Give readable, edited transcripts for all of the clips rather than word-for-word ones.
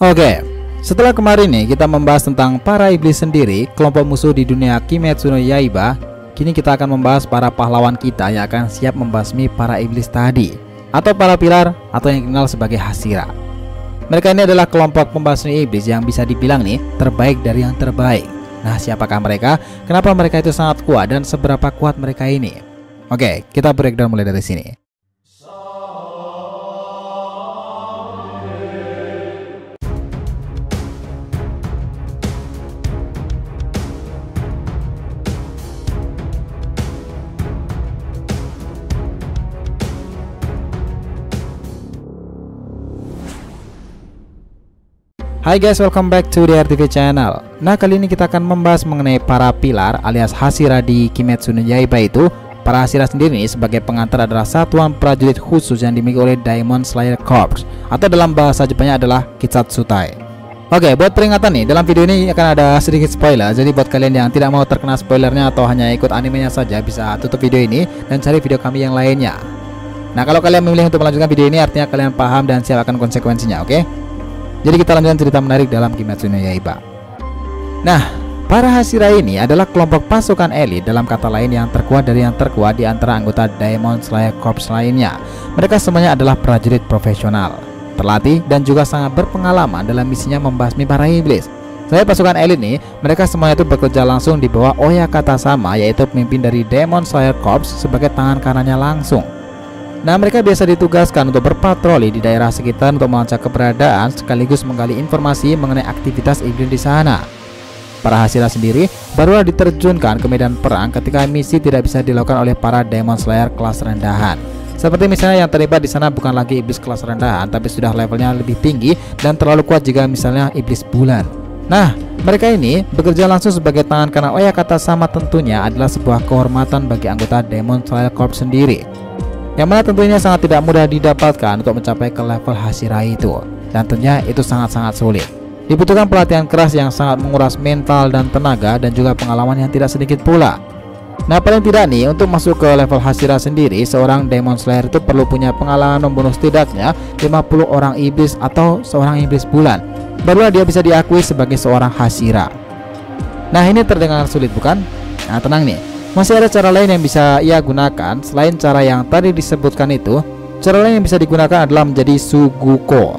Oke, setelah kemarin nih kita membahas tentang para iblis sendiri, kelompok musuh di dunia Kimetsu no Yaiba. Kini kita akan membahas para pahlawan kita yang akan siap membasmi para iblis tadi, atau para pilar, atau yang dikenal sebagai Hashira. Mereka ini adalah kelompok pembasmi iblis yang bisa dibilang nih terbaik dari yang terbaik. Nah, siapakah mereka? Kenapa mereka itu sangat kuat dan seberapa kuat mereka ini? Oke, kita breakdown mulai dari sini. Hai guys, welcome back to the RTV channel. Nah, kali ini kita akan membahas mengenai para pilar alias Hashira di Kimetsu no Yaiba itu. Para Hashira sendiri ini sebagai pengantar adalah satuan prajurit khusus yang dimiliki oleh Demon Slayer Corps, atau dalam bahasa Jepangnya adalah Kitsatsutai. Oke, buat peringatan nih, dalam video ini akan ada sedikit spoiler. Jadi buat kalian yang tidak mau terkena spoilernya atau hanya ikut animenya saja, bisa tutup video ini dan cari video kami yang lainnya. Nah, kalau kalian memilih untuk melanjutkan video ini, artinya kalian paham dan siap akan konsekuensinya, oke? Jadi kita lanjutkan cerita menarik dalam Kimetsu no Yaiba. Nah, para Hashira ini adalah kelompok pasukan elit, dalam kata lain yang terkuat dari yang terkuat di antara anggota Demon Slayer Corps lainnya. Mereka semuanya adalah prajurit profesional, terlatih dan juga sangat berpengalaman dalam misinya membasmi para iblis. Selain pasukan elit nih, mereka semuanya itu bekerja langsung di bawah Oyakata Sama, yaitu pemimpin dari Demon Slayer Corps sebagai tangan kanannya langsung. Nah, mereka biasa ditugaskan untuk berpatroli di daerah sekitar untuk melacak keberadaan sekaligus menggali informasi mengenai aktivitas iblis di sana. Para Hashira sendiri barulah diterjunkan ke medan perang ketika misi tidak bisa dilakukan oleh para Demon Slayer kelas rendahan. Seperti misalnya yang terlibat di sana bukan lagi iblis kelas rendahan, tapi sudah levelnya lebih tinggi dan terlalu kuat jika misalnya iblis bulan. Nah, mereka ini bekerja langsung sebagai tangan kanan Oyakata Sama, tentunya adalah sebuah kehormatan bagi anggota Demon Slayer Corps sendiri, yang mana tentunya sangat tidak mudah didapatkan untuk mencapai ke level Hashira itu. Dan tentunya itu sangat-sangat sulit. Dibutuhkan pelatihan keras yang sangat menguras mental dan tenaga, dan juga pengalaman yang tidak sedikit pula. Nah, paling tidak nih, untuk masuk ke level Hashira sendiri, seorang Demon Slayer itu perlu punya pengalaman membunuh setidaknya 50 orang iblis atau seorang iblis bulan, barulah dia bisa diakui sebagai seorang Hashira. Nah, ini terdengar sulit bukan? Nah, tenang nih, masih ada cara lain yang bisa ia gunakan selain cara yang tadi disebutkan itu. Cara lain yang bisa digunakan adalah menjadi Suguko,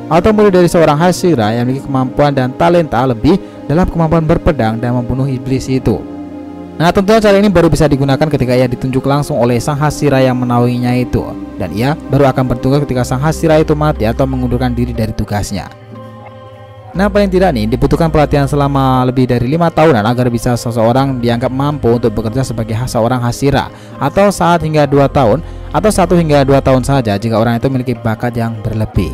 atau mulai dari seorang Hashira yang memiliki kemampuan dan talenta lebih dalam kemampuan berpedang dan membunuh iblis itu. Nah, tentunya cara ini baru bisa digunakan ketika ia ditunjuk langsung oleh sang Hashira yang menaunginya itu, dan ia baru akan bertugas ketika sang Hashira itu mati atau mengundurkan diri dari tugasnya. Nah, paling tidak nih dibutuhkan pelatihan selama lebih dari 5 tahunan agar bisa seseorang dianggap mampu untuk bekerja sebagai seorang Hashira, atau saat hingga 2 tahun atau 1 hingga 2 tahun saja jika orang itu memiliki bakat yang berlebih.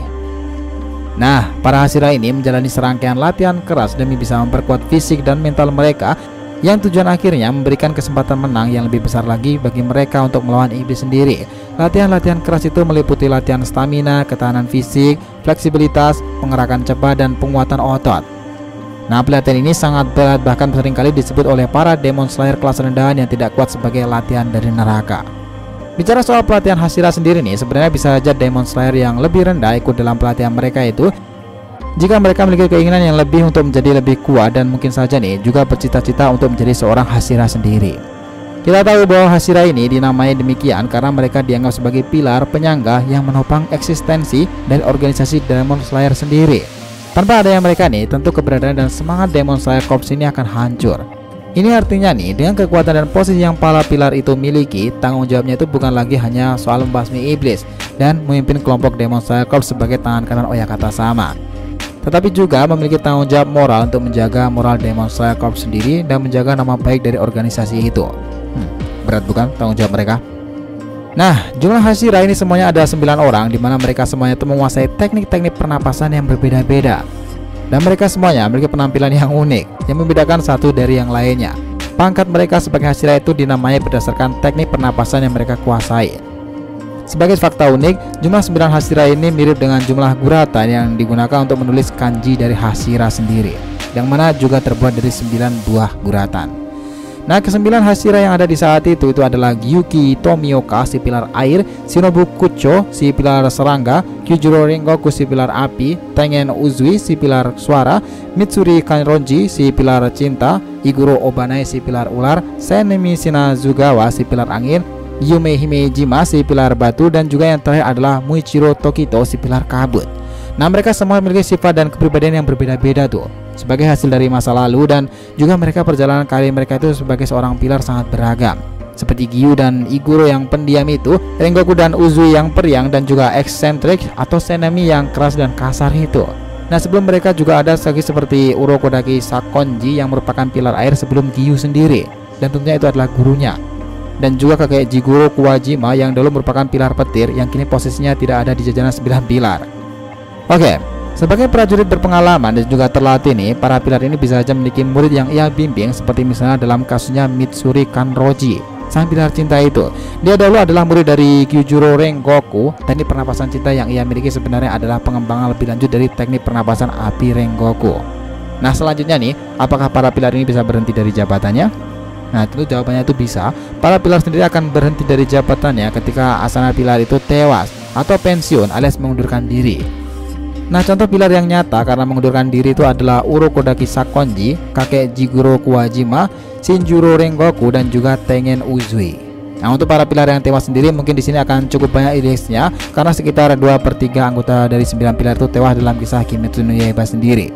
Nah, para Hashira ini menjalani serangkaian latihan keras demi bisa memperkuat fisik dan mental mereka, yang tujuan akhirnya memberikan kesempatan menang yang lebih besar lagi bagi mereka untuk melawan iblis sendiri. Latihan-latihan keras itu meliputi latihan stamina, ketahanan fisik, fleksibilitas, pengerakan cepat, dan penguatan otot. Nah, pelatihan ini sangat berat, bahkan seringkali disebut oleh para Demon Slayer kelas rendahan yang tidak kuat sebagai latihan dari neraka. Bicara soal pelatihan Hashira sendiri nih, sebenarnya bisa saja Demon Slayer yang lebih rendah ikut dalam pelatihan mereka itu jika mereka memiliki keinginan yang lebih untuk menjadi lebih kuat, dan mungkin saja nih juga bercita-cita untuk menjadi seorang Hashira sendiri. Kita tahu bahwa Hashira ini dinamai demikian karena mereka dianggap sebagai pilar penyangga yang menopang eksistensi dari organisasi Demon Slayer sendiri. Tanpa adanya mereka nih, tentu keberadaan dan semangat Demon Slayer Corps ini akan hancur. Ini artinya nih, dengan kekuatan dan posisi yang para pilar itu miliki, tanggung jawabnya itu bukan lagi hanya soal membasmi iblis dan memimpin kelompok Demon Slayer Corps sebagai tangan kanan Oyakata Sama, tetapi juga memiliki tanggung jawab moral untuk menjaga moral Demon Slayer Corps sendiri dan menjaga nama baik dari organisasi itu. Berat bukan tanggung jawab mereka? Nah, jumlah Hashira ini semuanya ada 9 orang, di mana mereka semuanya itu menguasai teknik-teknik pernapasan yang berbeda-beda. Dan mereka semuanya memiliki penampilan yang unik, yang membedakan satu dari yang lainnya. Pangkat mereka sebagai Hashira itu dinamai berdasarkan teknik pernapasan yang mereka kuasai. Sebagai fakta unik, jumlah 9 Hashira ini mirip dengan jumlah guratan yang digunakan untuk menulis kanji dari Hashira sendiri, yang mana juga terbuat dari 9 buah guratan. Nah, kesembilan Hashira yang ada di saat itu adalah Gyuki Tomioka si pilar air, Shinobu Kucho si pilar serangga, Kyujuro Rengoku si pilar api, Tengen Uzui si pilar suara, Mitsuri Kanronji si pilar cinta, Iguro Obanai si pilar ular, Senemi Shinazugawa si pilar angin, Yume Himejima si pilar batu, dan juga yang terakhir adalah Muichiro Tokito si pilar kabut. Nah, mereka semua memiliki sifat dan kepribadian yang berbeda-beda tuh, sebagai hasil dari masa lalu, dan juga mereka perjalanan karir mereka itu sebagai seorang pilar sangat beragam. Seperti Gyu dan Iguro yang pendiam itu, Rengoku dan Uzui yang periang dan juga eksentrik, atau Senemi yang keras dan kasar itu. Nah, sebelum mereka juga ada lagi seperti Urokodaki Sakonji yang merupakan pilar air sebelum Gyu sendiri, dan tentunya itu adalah gurunya. Dan juga kakek Jigoro Kuwajima yang dulu merupakan pilar petir yang kini posisinya tidak ada di jajaran 9 pilar. Oke, sebagai prajurit berpengalaman dan juga terlatih nih, para pilar ini bisa saja memiliki murid yang ia bimbing, seperti misalnya dalam kasusnya Mitsuri Kanroji, sang pilar cinta itu. Dia dulu adalah murid dari Kyujuro Rengoku. Teknik pernapasan cinta yang ia miliki sebenarnya adalah pengembangan lebih lanjut dari teknik pernapasan api Rengoku. Nah, selanjutnya nih, apakah para pilar ini bisa berhenti dari jabatannya? Nah, tentu jawabannya itu bisa. Para pilar sendiri akan berhenti dari jabatannya ketika asana pilar itu tewas atau pensiun alias mengundurkan diri. Nah, contoh pilar yang nyata karena mengundurkan diri itu adalah Urokodaki Sakonji, kakek Jigoro Kuwajima, Shinjuro Rengoku, dan juga Tengen Uzui. Nah, untuk para pilar yang tewas sendiri mungkin di sini akan cukup banyak listnya, karena sekitar 2/3 anggota dari 9 pilar itu tewas dalam kisah Kimetsu no Yaiba sendiri.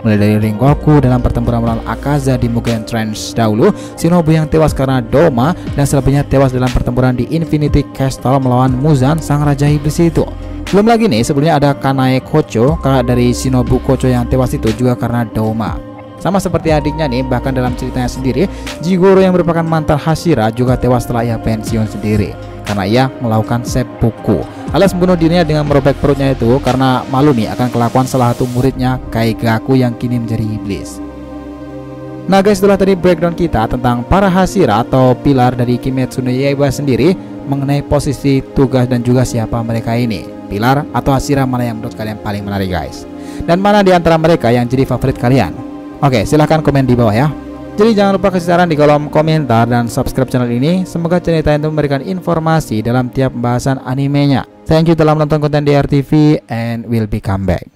Mulai dari Rengoku dalam pertempuran melawan Akaza di Mugen Trench dahulu, Shinobu yang tewas karena Doma, dan selebihnya tewas dalam pertempuran di Infinity Castle melawan Muzan, sang raja iblis itu. Belum lagi nih, sebelumnya ada Kanae Kocho, kakak dari Shinobu Kocho yang tewas itu juga karena Doma. Sama seperti adiknya nih, bahkan dalam ceritanya sendiri, Jigoro yang merupakan mantan Hashira juga tewas setelah ia pensiun sendiri karena ia melakukan seppuku, alias membunuh dirinya dengan merobek perutnya itu karena malu nih akan kelakuan salah satu muridnya, Kaigaku, yang kini menjadi iblis. Nah guys, itulah tadi breakdown kita tentang para Hashira atau pilar dari Kimetsu no Yaiba sendiri, mengenai posisi, tugas, dan juga siapa mereka ini. Pilar atau Hashira mana yang menurut kalian paling menarik guys? Dan mana di antara mereka yang jadi favorit kalian? Oke, silahkan komen di bawah ya. Jadi jangan lupa kasih saran di kolom komentar dan subscribe channel ini. Semoga cerita itu memberikan informasi dalam tiap pembahasan animenya. Thank you telah menonton konten DR TV and we'll be come back.